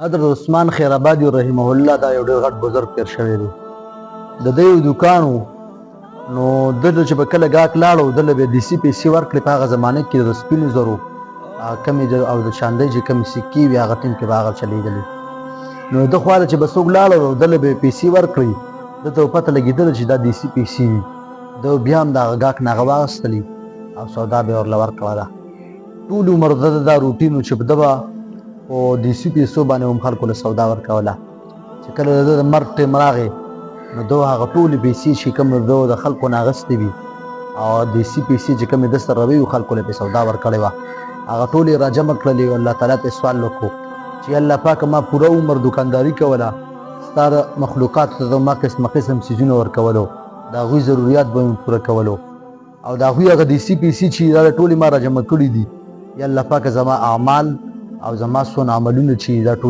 حضرت عثمان خیرآبادي رحمه الله دا یو ډېر غټ بزرګ تېر شوی دی. د ده یو دوکان و، نو ده چې به کله ګاټ لاړو ده له به دیسي پیسې ورکړې. په هغه زمانه کې د سپینو زرو کمې او د چاندۍ چې کمې سکې وي هغه ټیم کې به هغه چلېدلې. نو ده خواله چې به څوک لاړل ده له به پیسې ورکړې، ده ته پته لګېدله چې دا دیسي پیسې دي. ده بیا هم د هغه ګاټ نه هغه واخیستلې او سودا به یې ورله ورکړه ده. ټول عمر ده دا روټین و چې ده به په دیسي پیسو باندې هم خلکو له سودا ورکوله. چې کله د ده د مرګ ټیم راغی نو ده هغه ټولې پیسې چې کوم ده د خلکو نه اخیستې وي او دیسي پیسې چې کومې ده سره وي خلکو له پې سودا ورکړې وه هغه ټولې یې راجمع کړلې. الله تعالی ته یې سوال وکړو چې الله پاکه ما پوره عمر دوکانداري کوله، ستا د مخلوقاتو ته ما قسمه قسم څیزونه ورکولو، د هغوی ضروریات به مې پوره کولو او د هغوی هغه دیسي پیسې چې دا ټولې ما راجمع کړي دي. یا الله پاکه زما اعمال او زما څونه عملونه چې دا ټول